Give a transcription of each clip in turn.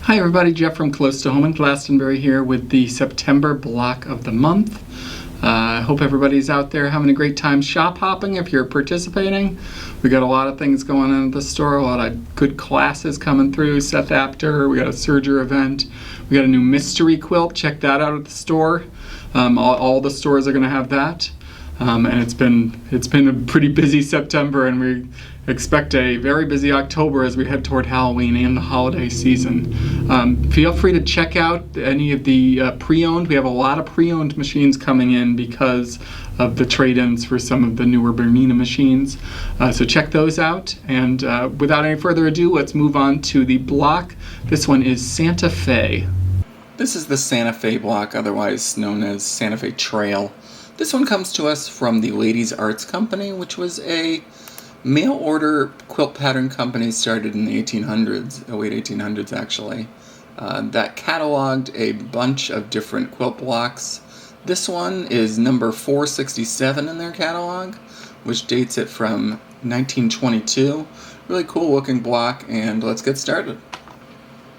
Hi everybody, Jeff from Close to Home in Glastonbury here with the September block of the month. I hope everybody's out there having a great time shop hopping if you're participating. We got a lot of things going on at the store, a lot of good classes coming through, Seth Apter, we got a Serger event, we got a new mystery quilt, check that out at the store. All the stores are going to have that. And it's been a pretty busy September, and we expect a very busy October as we head toward Halloween and the holiday season. Feel free to check out any of the pre-owned. We have a lot of pre-owned machines coming in because of the trade-ins for some of the newer Bernina machines. So check those out. And without any further ado, let's move on to the block. This one is Santa Fe. This is the Santa Fe block, otherwise known as Santa Fe Trail. This one comes to us from the Ladies Arts Company, which was a mail-order quilt pattern company started in the 1800s, late 1800s actually, that cataloged a bunch of different quilt blocks. This one is number 467 in their catalog, which dates it from 1922. Really cool looking block, and let's get started.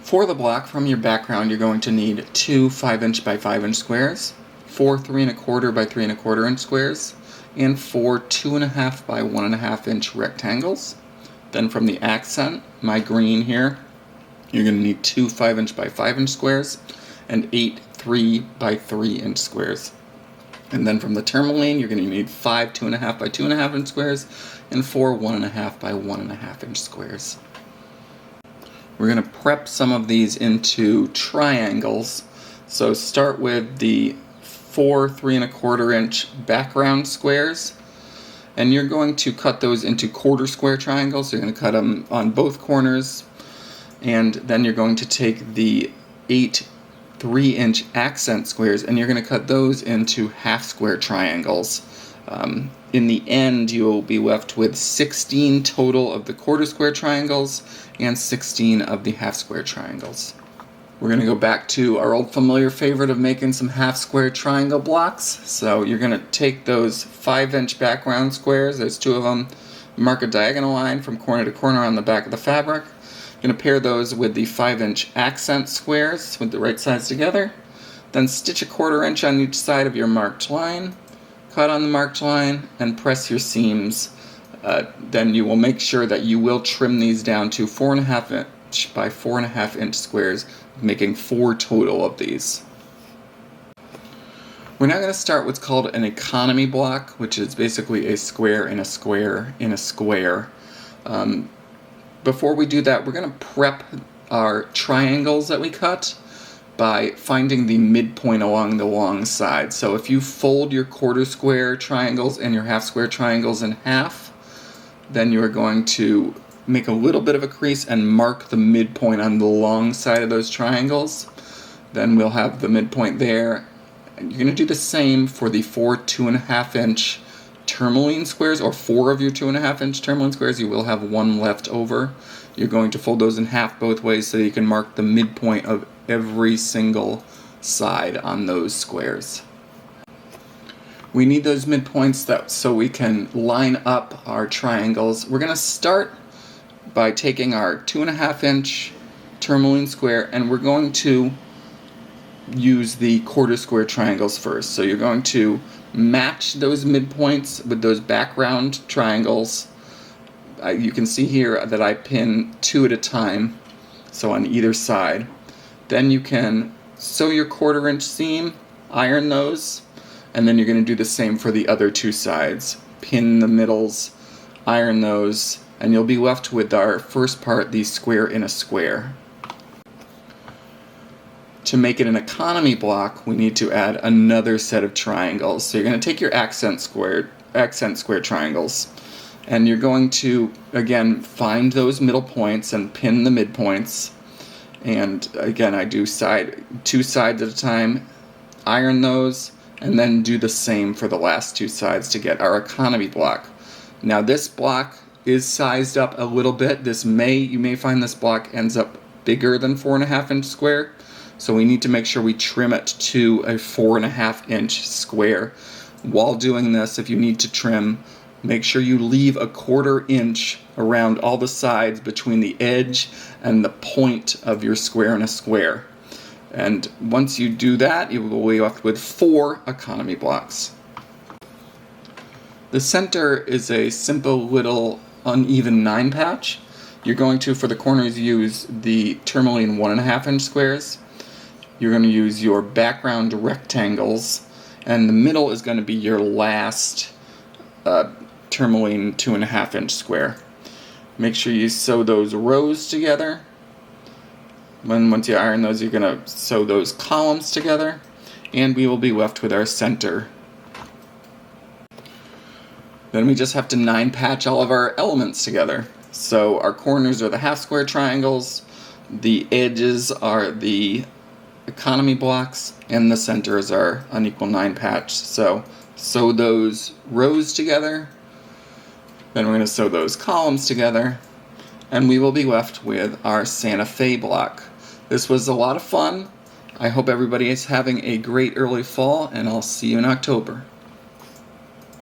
For the block, from your background, you're going to need two 5" by 5" squares, four 3 1/4 by 3 1/4 inch squares, and four 2½ by 1½ inch rectangles. Then from the accent, my green here, you're going to need two 5" by 5" squares and eight 3 by 3 inch squares. And then from the tourmaline, you're going to need five 2½ by 2½ inch squares and four 1½ by 1½ inch squares. We're going to prep some of these into triangles. So start with the four 3 1/4 inch background squares, and you're going to cut those into quarter square triangles. So you're going to cut them on both corners, and then you're going to take the eight 3 inch accent squares and you're going to cut those into half square triangles. In the end, you'll be left with 16 total of the quarter square triangles and 16 of the half square triangles. We're going to go back to our old familiar favorite of making some half square triangle blocks. So you're going to take those 5" background squares, there's two of them, mark a diagonal line from corner to corner on the back of the fabric. You're going to pair those with the 5" accent squares with the right sides together. Then stitch a 1/4 inch on each side of your marked line, cut on the marked line, and press your seams. Then you will make sure that you will trim these down to 4½ inch by 4½ inch squares, making four total of these. We're now going to start what's called an economy block, which is basically a square in a square in a square. Before we do that, we're going to prep our triangles that we cut by finding the midpoint along the long side. So if you fold your quarter square triangles and your half square triangles in half, then you are going to make a little bit of a crease and mark the midpoint on the long side of those triangles. Then we'll have the midpoint there. And you're going to do the same for the four 2½ inch tourmaline squares, or four of your 2½ inch tourmaline squares. You will have one left over. You're going to fold those in half both ways so you can mark the midpoint of every single side on those squares. We need those midpoints so we can line up our triangles. We're going to start by taking our 2½ inch tourmaline square, and we're going to use the quarter square triangles first. So you're going to match those midpoints with those background triangles. You can see here that I pin two at a time, so on either side. Then you can sew your 1/4 inch seam, iron those, and then you're going to do the same for the other two sides. Pin the middles, iron those, and you'll be left with our first part, the square in a square. To make it an economy block, we need to add another set of triangles. So you're going to take your accent square triangles, and you're going to, again, find those middle points and pin the midpoints. And again, I do two sides at a time, iron those, and then do the same for the last two sides to get our economy block. Now this block is sized up a little bit. You may find this block ends up bigger than 4½ inch square, so we need to make sure we trim it to a 4½ inch square. While doing this, if you need to trim, make sure you leave a 1/4 inch around all the sides between the edge and the point of your square in a square. And once you do that, you will be left with 4 economy blocks. The center is a simple little uneven 9 patch. You're going to, for the corners, use the tourmaline 1.5 inch squares. You're going to use your background rectangles, and the middle is going to be your last tourmaline 2.5 inch square. Make sure you sew those rows together. Once you iron those, you're going to sew those columns together, and we will be left with our center. Then we just have to 9 patch all of our elements together. So our corners are the half square triangles, the edges are the economy blocks, and the center is our unequal 9 patch. So sew those rows together, then we're going to sew those columns together, and we will be left with our Santa Fe block. This was a lot of fun. I hope everybody is having a great early fall, and I'll see you in October.